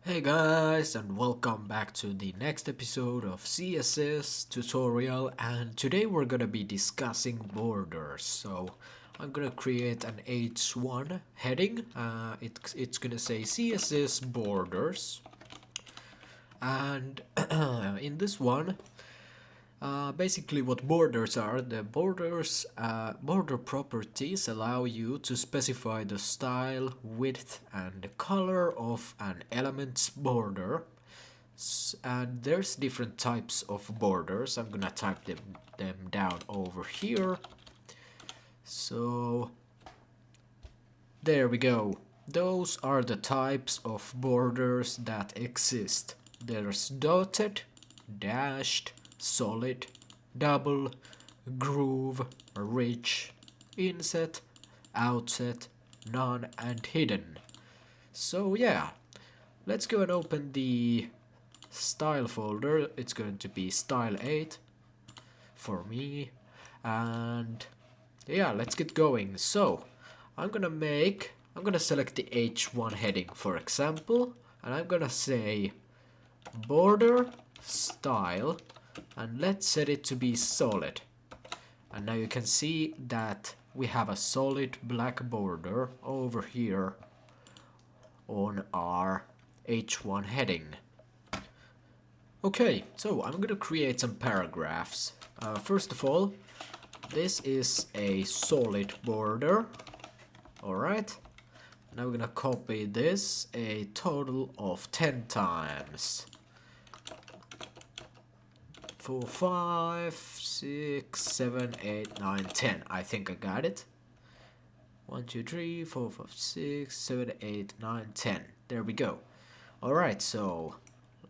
Hey guys, and welcome back to the next episode of CSS tutorial, and today we're gonna be discussing borders. So I'm gonna create an H1 heading. It's gonna say CSS Borders, and in this one, basically what borders are, the border properties allow you to specify the style, width and the color of an element's border. And there's different types of borders. I'm gonna type them down over here. So there we go. Those are the types of borders that exist. There's dotted, dashed, solid, double, groove, rich, inset, outset, none, and hidden. So yeah, let's go and open the style folder. It's going to be style 8 for me, and yeah, let's get going. So I'm gonna select the H1 heading, for example, and I'm gonna say border style, and let's set it to be solid. And now you can see that we have a solid black border over here on our H1 heading. Okay, so I'm gonna create some paragraphs. First of all, this is a solid border. Alright, now we're gonna copy this a total of 10 times. 4, 5, 6, 7, 8, 9, 10. I think I got it. 1, 2, 3, 4, 5, 6, 7, 8, 9, 10. There we go. Alright, so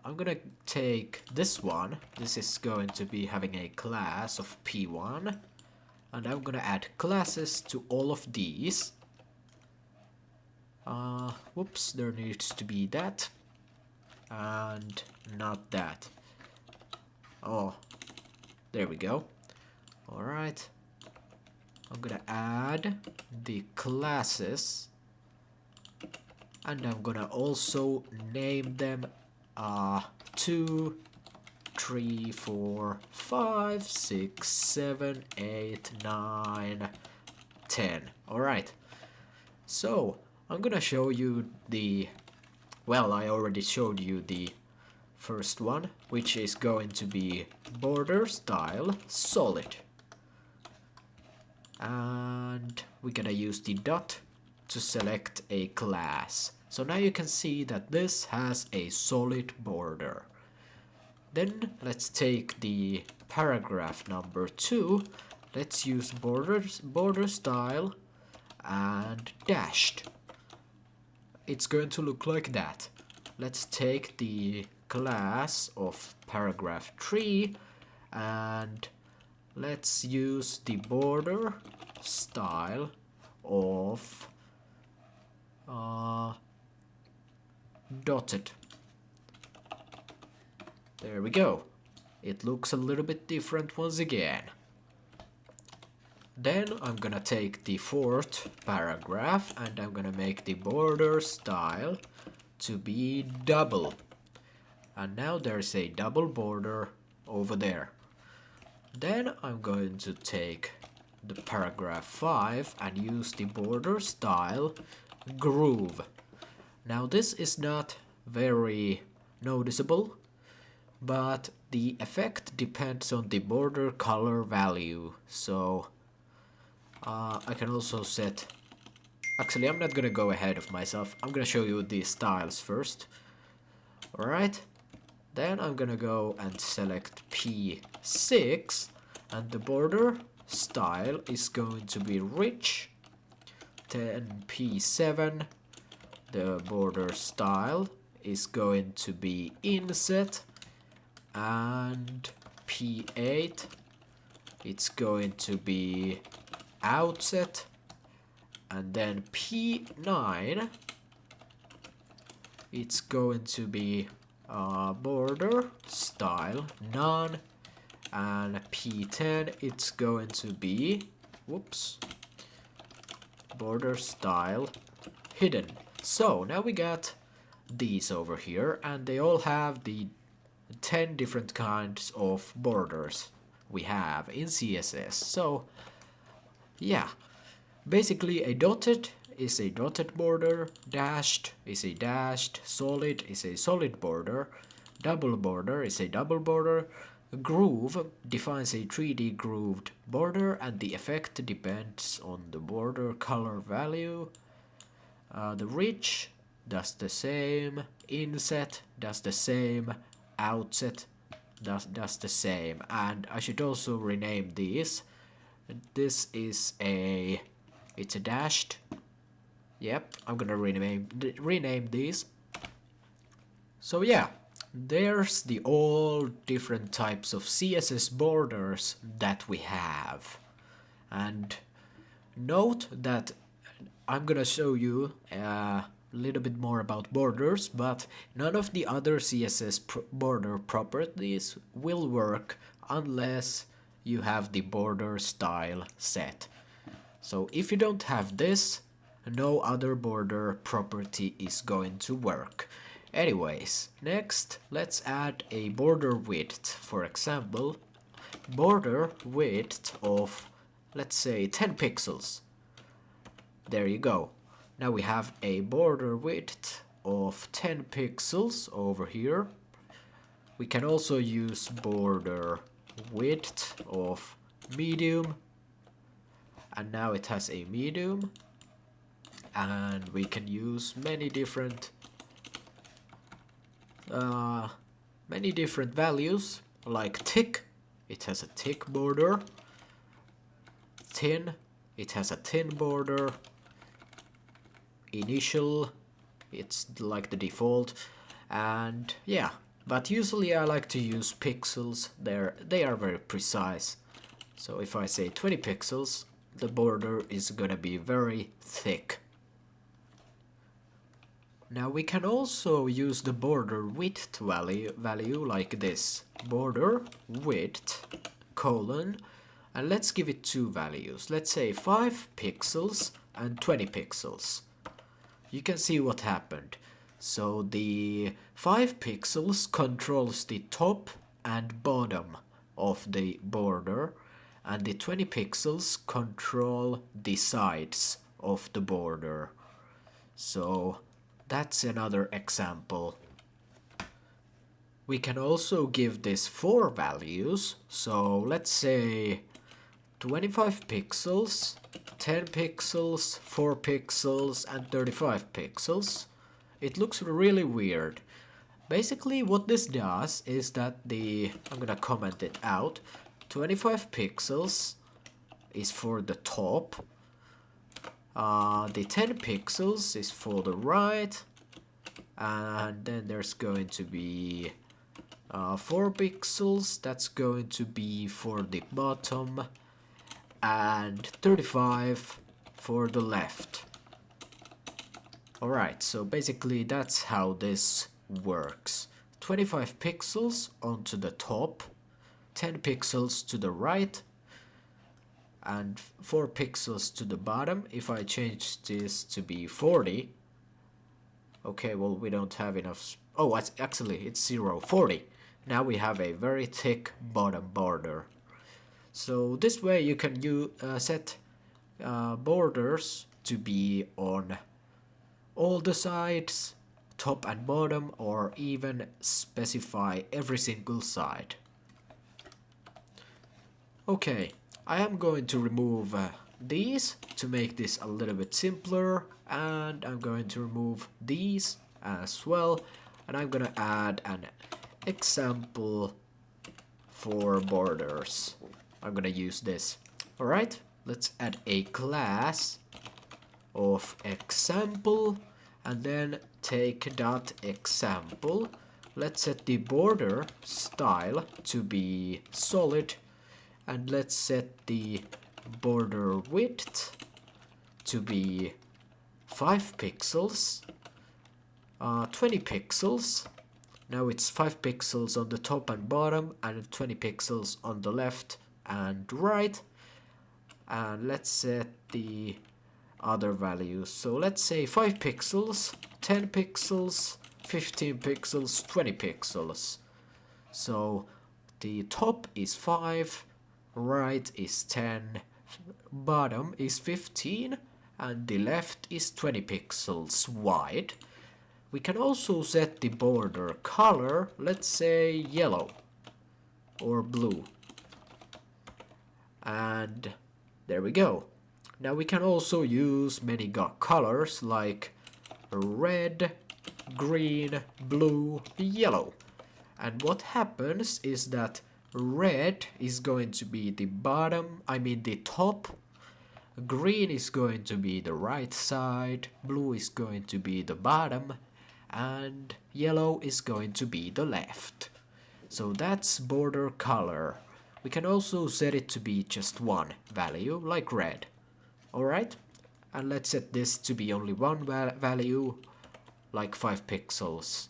I'm gonna take this one. This is going to be having a class of P1. And I'm gonna add classes to all of these. Whoops, there needs to be that. And not that. Oh, there we go. Alright. I'm gonna add the classes. And I'm gonna also name them 2, 3, 4, 5, 6, 7, 8, 9, 10. Alright. So, I'm gonna show you I already showed you the first one, which is going to be border style solid. And we're gonna use the dot to select a class. So now you can see that this has a solid border. Then let's take the paragraph number 2. Let's use border style and dashed. It's going to look like that. Let's take the class of paragraph 3 and let's use the border style of dotted. There we go. It looks a little bit different once again. Then I'm gonna take the fourth paragraph and I'm gonna make the border style to be double. And now there's a double border over there. Then I'm going to take the paragraph 5 and use the border style groove. Now this is not very noticeable, but the effect depends on the border color value. So I can also set... Actually, I'm not gonna go ahead of myself. I'm gonna show you the styles first. Alright. Then I'm gonna go and select P6. And the border style is going to be rich. Then P7. The border style is going to be inset. And P8. It's going to be outset, and then P9 it's going to be border style none, and P10 it's going to be border style hidden. So now we got these over here, and they all have the 10 different kinds of borders we have in CSS. So yeah, basically a dotted is a dotted border, dashed is a dashed, solid is a solid border, double border is a double border, groove defines a 3D grooved border, and the effect depends on the border color value. The rich does the same, inset does the same, outset does the same, and I should also rename these. This is it's a dashed. Yep, I'm gonna rename these. So yeah, there's the all different types of CSS borders that we have. And note that I'm gonna show you a little bit more about borders, but none of the other CSS border properties will work unless you have the border style set. So if you don't have this, no other border property is going to work. Anyways, next let's add a border width. For example, border width of, let's say, 10 pixels. There you go. Now we have a border width of 10 pixels over here. We can also use border width of medium, and now it has a medium, and we can use many different values, like thick, it has a thick border, thin, it has a thin border, initial, it's like the default, and yeah, but usually I like to use pixels. They are very precise. So if I say 20 pixels, the border is gonna be very thick. Now we can also use the border width value like this, border width colon, and let's give it two values. Let's say 5 pixels and 20 pixels. You can see what happened. So the 5 pixels controls the top and bottom of the border, and the 20 pixels control the sides of the border. So that's another example. We can also give this 4 values. So let's say 25 pixels, 10 pixels, 4 pixels, and 35 pixels. It looks really weird. Basically what this does is that I'm gonna comment it out, 25 pixels is for the top, the 10 pixels is for the right, and then there's going to be 4 pixels, that's going to be for the bottom, and 35 for the left. Alright, so basically that's how this works. 25 pixels onto the top, 10 pixels to the right, and 4 pixels to the bottom. If I change this to be 40, okay, well, we don't have enough. Oh, actually it's 0, 40. Now we have a very thick bottom border. So this way you can set borders to be on all the sides, top and bottom, or even specify every single side. Okay, I am going to remove these to make this a little bit simpler, and I'm going to remove these as well, and I'm gonna add an example for borders. I'm gonna use this. Alright, let's add a class of example, and then take dot example. Let's set the border style to be solid, and let's set the border width to be 5 pixels, 20 pixels. Now it's 5 pixels on the top and bottom, and 20 pixels on the left and right. And let's set the other values. So let's say 5 pixels, 10 pixels, 15 pixels, 20 pixels. So the top is 5, right is 10, bottom is 15, and the left is 20 pixels wide. We can also set the border color, let's say yellow or blue. And there we go. Now we can also use many colors like red, green, blue, yellow. And what happens is that red is going to be the bottom, the top. Green is going to be the right side, blue is going to be the bottom, and yellow is going to be the left. So that's border color. We can also set it to be just one value, like red. Alright? And let's set this to be only one value, like 5 pixels.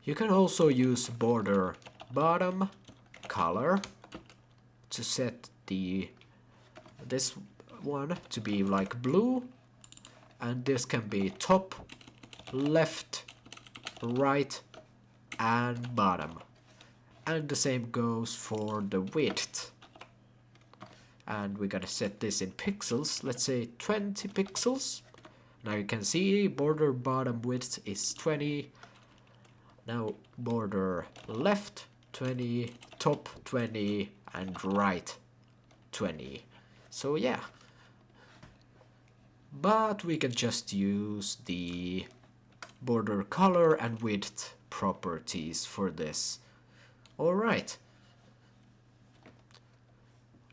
You can also use border bottom color to set this one to be like blue, and this can be top, left, right, and bottom. And the same goes for the width. And we're gonna set this in pixels, let's say 20 pixels. Now you can see border bottom width is 20. Now border left 20, top 20, and right 20. So yeah. But we can just use the border color and width properties for this. Alright.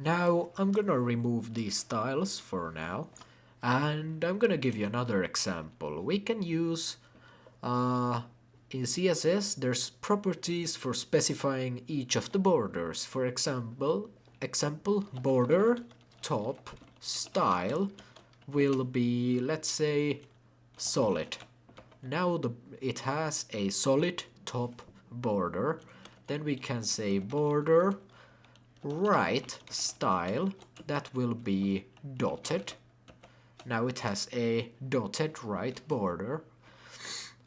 Now I'm gonna remove these styles for now, and I'm gonna give you another example. We can use in CSS there's properties for specifying each of the borders. For example border top style will be, let's say, solid. Now it has a solid top border. Then we can say border right style, that will be dotted. Now it has a dotted right border.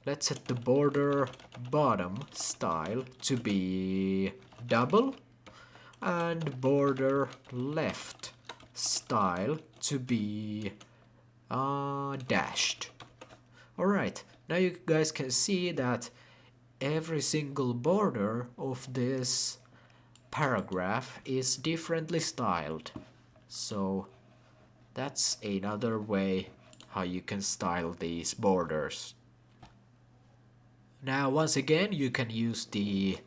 Let's set the border bottom style to be double, and border left style to be dashed. Alright, now you guys can see that every single border of this paragraph is differently styled. So that's another way how you can style these borders. Now once again you can use the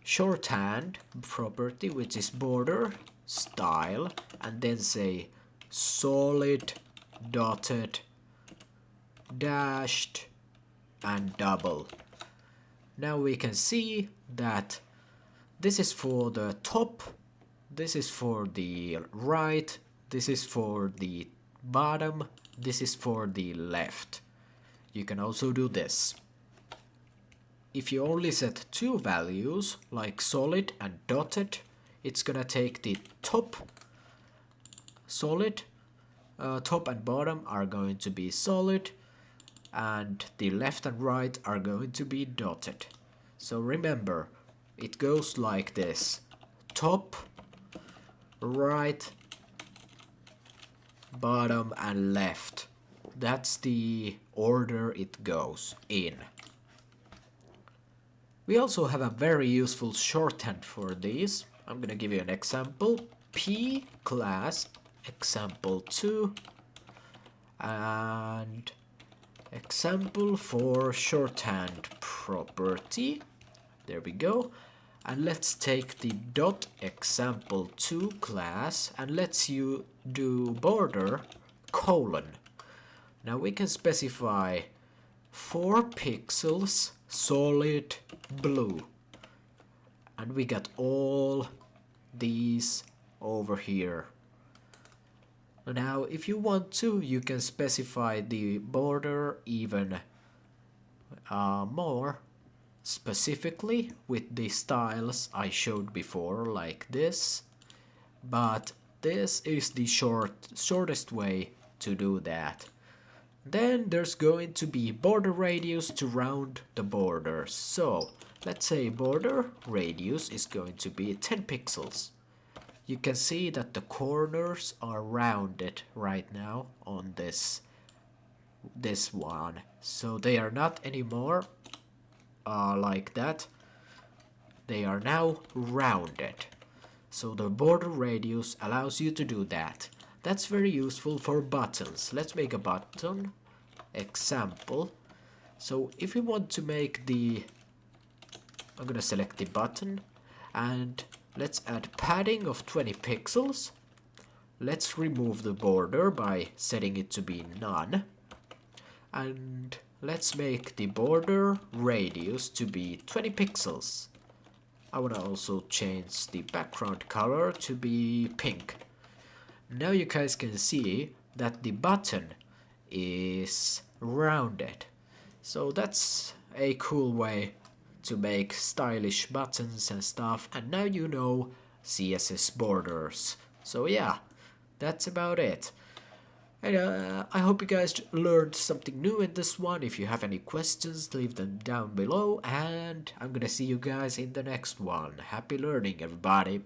shorthand property, which is border style, and then say solid, dotted, dashed, and double. Now we can see that this is for the top, this is for the right, this is for the bottom, this is for the left. You can also do this. If you only set two values, like solid and dotted, it's gonna take the top solid, top and bottom are going to be solid, and the left and right are going to be dotted. So remember, it goes like this: top, right, bottom, and left. That's the order it goes in. We also have a very useful shorthand for these. I'm gonna give you an example. P class example2 and example for shorthand property. There we go. And let's take the dot example2 class and let's do border colon. Now we can specify 4 pixels solid blue, and we got all these over here. Now if you want to, you can specify the border even more specifically with the styles I showed before, like this, but this is the shortest way to do that. Then there's going to be border radius to round the border. So let's say border radius is going to be 10 pixels. You can see that the corners are rounded right now on this one. So they are not anymore like that. They are now rounded. So the border radius allows you to do that. That's very useful for buttons. Let's make a button example. So if we want to make I'm gonna select the button and let's add padding of 20 pixels. Let's remove the border by setting it to be none. And let's make the border radius to be 20 pixels. I want to also change the background color to be pink. Now you guys can see that the button is rounded. So that's a cool way to make stylish buttons and stuff. And now you know CSS borders. So yeah, that's about it. And I hope you guys learned something new in this one. If you have any questions, leave them down below. And I'm gonna see you guys in the next one. Happy learning, everybody.